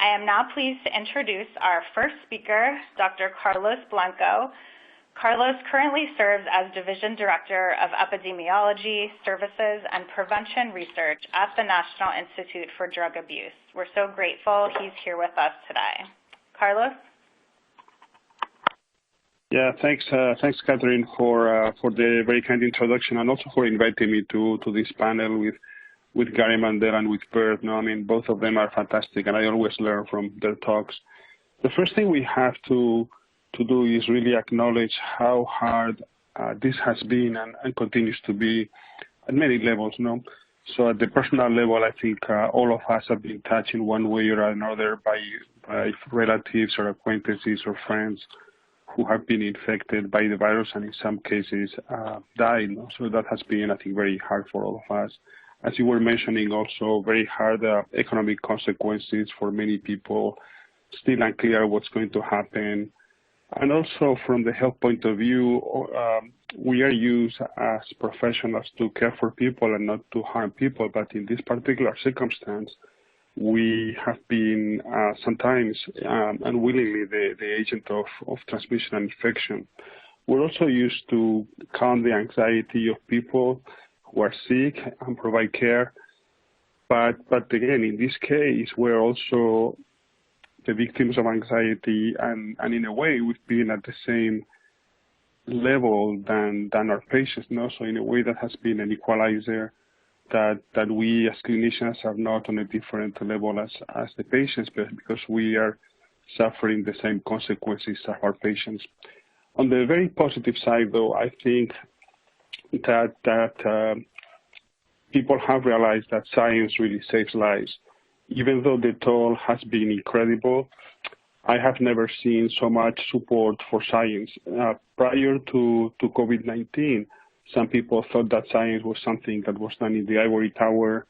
I am now pleased to introduce our first speaker, Dr. Carlos Blanco. Carlos currently serves as Division Director of Epidemiology, Services, and Prevention Research at the National Institute for Drug Abuse. We're so grateful he's here with us today. Carlos? Yeah, thanks, Catherine, for the very kind introduction and also for inviting me to this panel with Gary Mandel and with Bert. No, I mean, both of them are fantastic, and I always learn from their talks. The first thing we have to do is really acknowledge how hard this has been and continues to be at many levels. No, so at the personal level, I think all of us have been touched in one way or another by relatives or acquaintances or friends who have been infected by the virus and in some cases died. No? So that has been, I think, very hard for all of us. As you were mentioning, also very hard economic consequences for many people, still unclear what's going to happen. And also from the health point of view, we are used as professionals to care for people and not to harm people. But in this particular circumstance, we have been sometimes unwillingly the agent of transmission and infection. We're also used to calm the anxiety of people who are sick and provide care. But again, in this case, we're also the victims of anxiety, and in a way, we've been at the same level than our patients. No? So in a way, that has been an equalizer that we as clinicians are not on a different level as the patients, but because we are suffering the same consequences of our patients. On the very positive side, though, I think that people have realized that science really saves lives. Even though the toll has been incredible, I have never seen so much support for science. Prior to COVID-19, some people thought that science was something that was done in the ivory tower,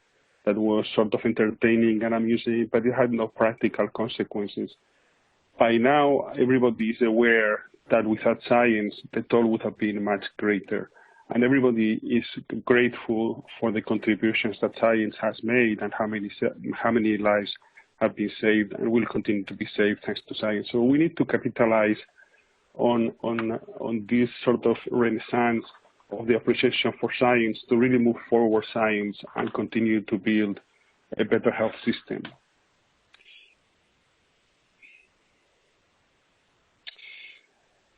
that was sort of entertaining and amusing, but it had no practical consequences. By now, everybody is aware that without science, the toll would have been much greater. And everybody is grateful for the contributions that science has made and how many lives have been saved and will continue to be saved thanks to science. So we need to capitalize on this sort of renaissance of the appreciation for science to really move forward science and continue to build a better health system.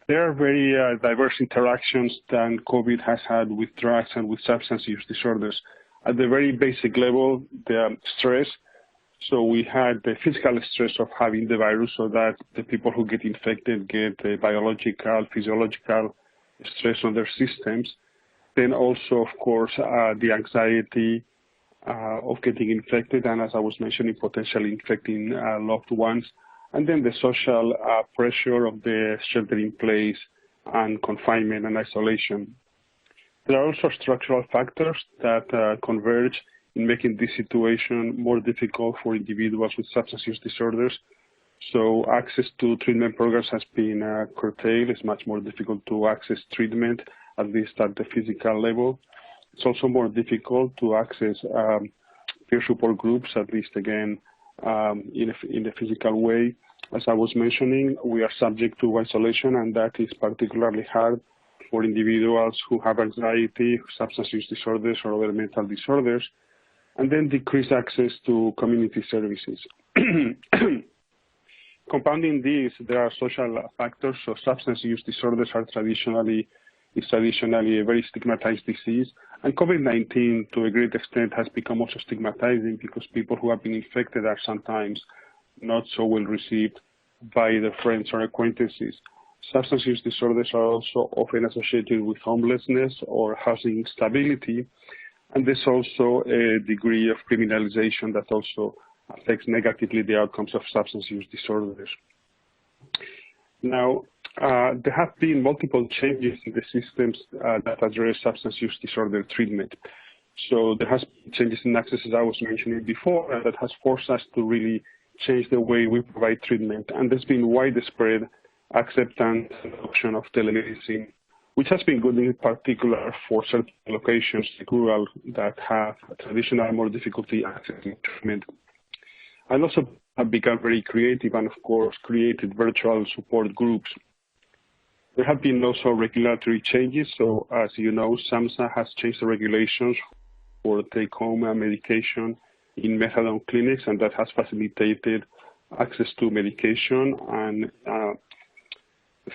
There are very diverse interactions that COVID has had with drugs and with substance use disorders. At the very basic level, the stress. So we had the physical stress of having the virus, so that the people who get infected get the biological, physiological stress on their systems. Then also, of course, the anxiety of getting infected, and as I was mentioning, potentially infecting loved ones. And then the social pressure of the shelter in place and confinement and isolation. There are also structural factors that converge in making this situation more difficult for individuals with substance use disorders. So access to treatment programs has been curtailed. It's much more difficult to access treatment, at least at the physical level. It's also more difficult to access peer support groups, at least again, in a physical way. As I was mentioning, we are subject to isolation, and that is particularly hard for individuals who have anxiety, substance use disorders, or other mental disorders, and then decreased access to community services. Compounding this, there are social factors. So substance use disorders are traditionally a very stigmatized disease, and COVID-19 to a great extent has become also stigmatizing because people who have been infected are sometimes not so well received by their friends or acquaintances. Substance use disorders are also often associated with homelessness or housing instability, and there's also a degree of criminalization that also affects negatively the outcomes of substance use disorders. Now, there have been multiple changes in the systems that address substance use disorder treatment. So there has been changes in access, as I was mentioning before, and that has forced us to really change the way we provide treatment. And there's been widespread acceptance and adoption of telemedicine, which has been good in particular for certain locations, like rural, that have traditional more difficulty accessing treatment. And also have become very creative and, of course, created virtual support groups. There have been also regulatory changes. So, as you know, SAMHSA has changed the regulations for take-home medication in methadone clinics, and that has facilitated access to medication and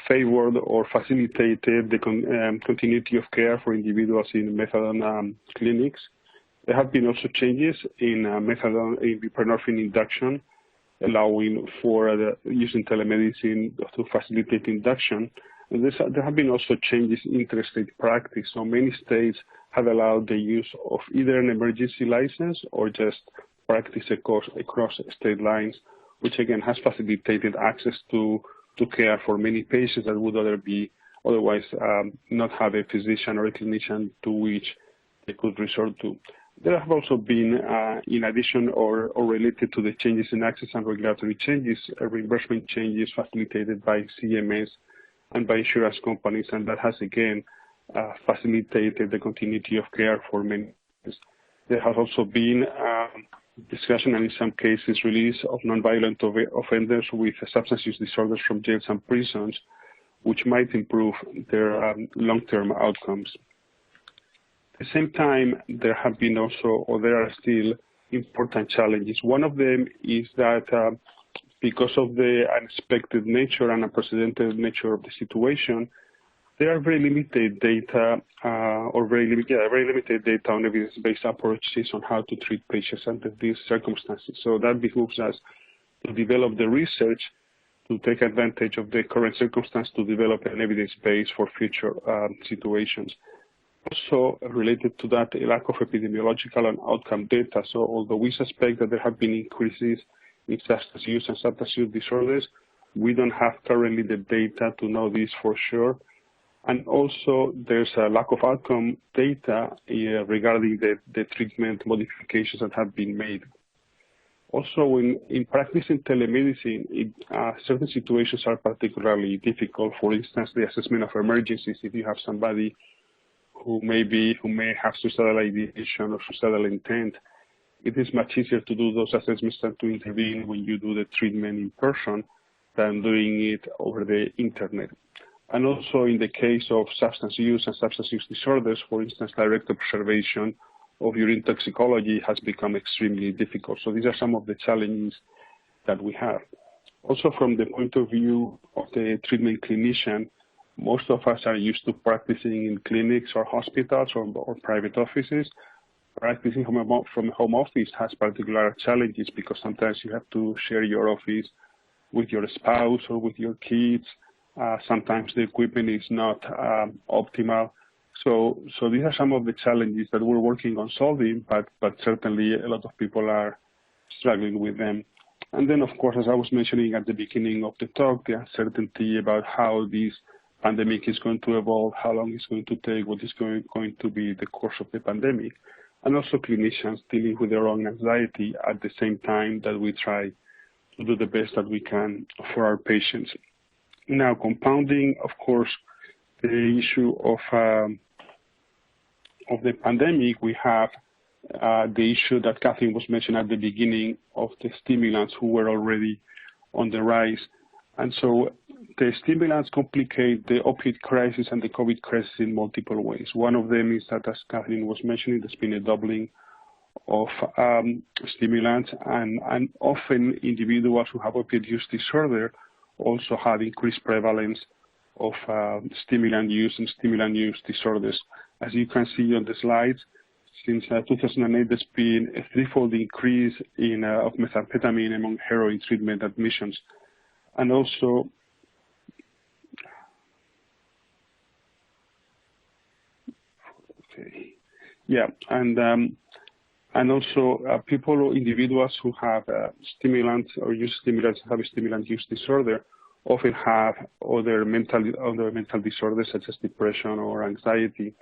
favored or facilitated the continuity of care for individuals in methadone clinics. There have been also changes in methadone in buprenorphine induction, allowing for using telemedicine to facilitate induction. And there have been also changes in interstate practice. So many states have allowed the use of either an emergency license or just practice across state lines, which again has facilitated access to care for many patients that would otherwise not have a physician or a clinician to which they could resort to. There have also been, in addition or related to the changes in access and regulatory changes, reimbursement changes facilitated by CMS and by insurance companies, and that has again facilitated the continuity of care for many. There has also been discussion and in some cases release of nonviolent offenders with substance use disorders from jails and prisons, which might improve their long-term outcomes. At the same time, there have been also, or there are still, important challenges. One of them is that because of the unexpected nature and unprecedented nature of the situation, there are very limited data very limited data on evidence-based approaches on how to treat patients under these circumstances. So that behooves us to develop the research to take advantage of the current circumstance to develop an evidence base for future situations. Also related to that, a lack of epidemiological and outcome data. So although we suspect that there have been increases in substance use and substance use disorders, we don't have currently the data to know this for sure. And also there's a lack of outcome data regarding the treatment modifications that have been made. Also, in practicing telemedicine, certain situations are particularly difficult. For instance, the assessment of emergencies. If you have somebody who may have suicidal ideation or suicidal intent, it is much easier to do those assessments and to intervene when you do the treatment in person than doing it over the internet. And also in the case of substance use and substance use disorders, for instance, direct observation of urine toxicology has become extremely difficult. So these are some of the challenges that we have. Also from the point of view of the treatment clinician, most of us are used to practicing in clinics or hospitals or private offices. Practicing from home office has particular challenges because sometimes you have to share your office with your spouse or with your kids. Sometimes the equipment is not optimal. So these are some of the challenges that we're working on solving, but certainly a lot of people are struggling with them. And then, of course, as I was mentioning at the beginning of the talk, the uncertainty about how this pandemic is going to evolve, how long it's going to take, what is going to be the course of the pandemic, and also clinicians dealing with their own anxiety at the same time that we try to do the best that we can for our patients. Now, compounding, of course, the issue of the pandemic, we have the issue that Catherine was mentioning at the beginning of the stimulants who were already on the rise. And so the stimulants complicate the opioid crisis and the COVID crisis in multiple ways. One of them is that, as Catherine was mentioning, there's been a doubling of stimulants, and often individuals who have opioid use disorder also have increased prevalence of stimulant use and stimulant use disorders. As you can see on the slides, since 2008, there's been a threefold increase in of methamphetamine among heroin treatment admissions. And also, and also people or individuals who have stimulants or use stimulants have a stimulant use disorder often have other mental disorders such as depression or anxiety.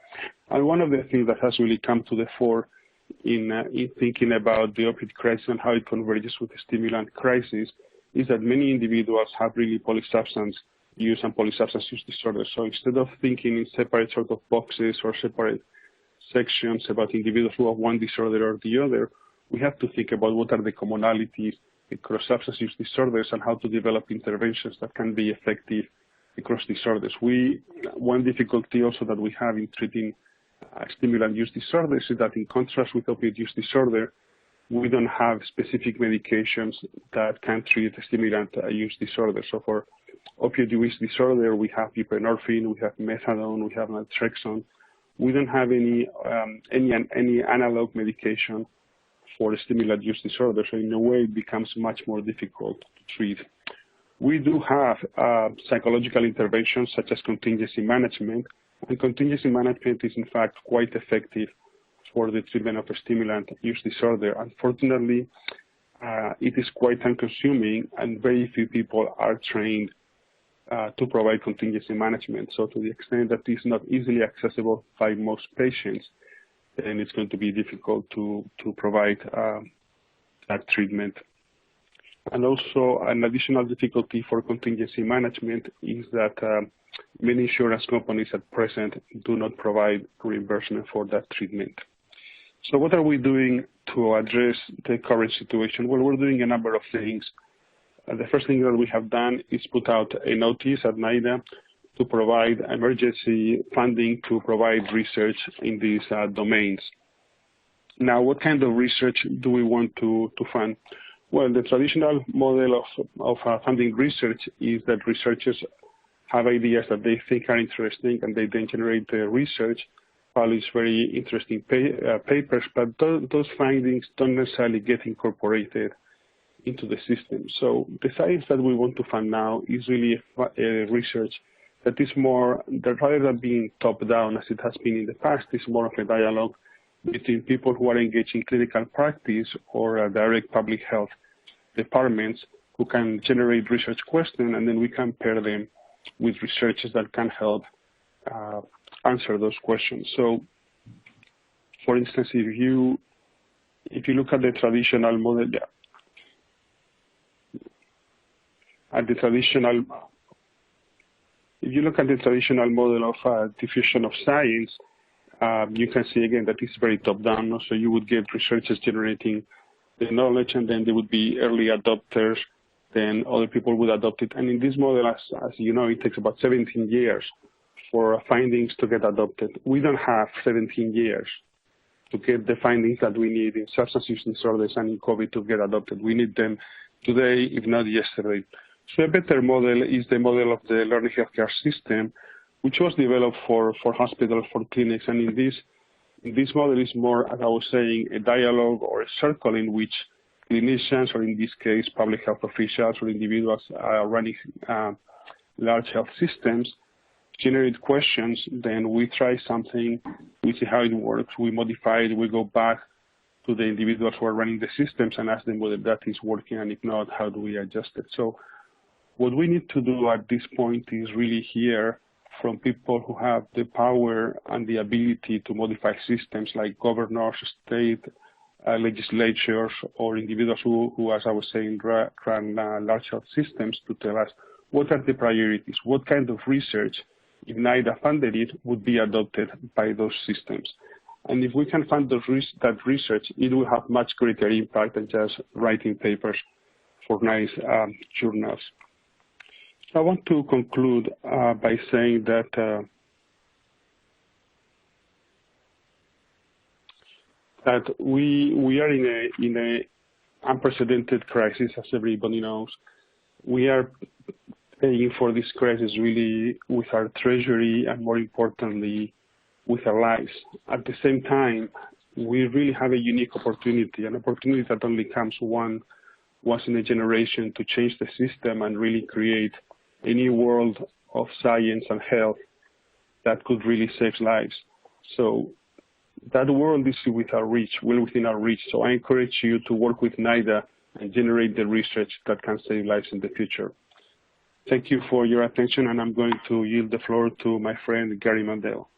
And one of the things that has really come to the fore in thinking about the opioid crisis and how it converges with the stimulant crisis is that many individuals have really polysubstance use and polysubstance use disorders. So instead of thinking in separate sort of boxes or separate sections about individuals who have one disorder or the other, we have to think about what are the commonalities across substance use disorders and how to develop interventions that can be effective across disorders. One difficulty also that we have in treating stimulant use disorders is that in contrast with opioid use disorder, we don't have specific medications that can treat stimulant use disorder. So for opioid use disorder, we have buprenorphine, we have methadone, we have naltrexone. We don't have any analog medication for stimulant use disorder, so in a way it becomes much more difficult to treat. We do have psychological interventions such as contingency management, and contingency management is in fact quite effective for the treatment of a stimulant use disorder. Unfortunately, it is quite time-consuming, and very few people are trained to provide contingency management. So to the extent that it's not easily accessible by most patients, then it's going to be difficult to provide that treatment. And also, an additional difficulty for contingency management is that many insurance companies at present do not provide reimbursement for that treatment. So what are we doing to address the current situation? Well, we're doing a number of things. The first thing that we have done is put out a notice at NIDA to provide emergency funding to provide research in these domains. Now, what kind of research do we want to fund? Well, the traditional model of funding research is that researchers have ideas that they think are interesting, and they then generate the research, publish very interesting papers, but those findings don't necessarily get incorporated into the system. So the science that we want to fund now is really a research that is more, that rather than being top-down as it has been in the past, is more of a dialogue between people who are engaged in clinical practice or direct public health departments who can generate research questions, and then we can pair them with researchers that can help answer those questions. So, for instance, if you look at the traditional model, if you look at the traditional model of diffusion of science, you can see again that it's very top-down. So you would get researchers generating the knowledge, and then there would be early adopters, then other people would adopt it. And in this model, as you know, it takes about 17 years for findings to get adopted. We don't have 17 years to get the findings that we need in substance use disorders and in COVID to get adopted. We need them today, if not yesterday. So a better model is the model of the learning healthcare system, which was developed for hospitals, for clinics. And in this model is more, as I was saying, a dialogue or a circle in which clinicians, or in this case, public health officials or individuals running large health systems, generate questions. Then we try something, we see how it works, we modify it, we go back to the individuals who are running the systems and ask them whether that is working, and if not, how do we adjust it? So what we need to do at this point is really hear from people who have the power and the ability to modify systems, like governors, state legislatures, or individuals who, as I was saying, run large health systems, to tell us what are the priorities, what kind of research, if NIDA funded it, would be adopted by those systems. And if we can fund that research, it will have much greater impact than just writing papers for nice journals. So I want to conclude by saying that we are in a unprecedented crisis, as everybody knows. We are paying for this crisis really with our treasury, and more importantly, with our lives. At the same time, we really have a unique opportunity, an opportunity that only comes once in a generation, to change the system and really create a new world of science and health that could really save lives. So that world is within our reach. So I encourage you to work with NIDA and generate the research that can save lives in the future. Thank you for your attention, and I'm going to yield the floor to my friend Gary Mandel.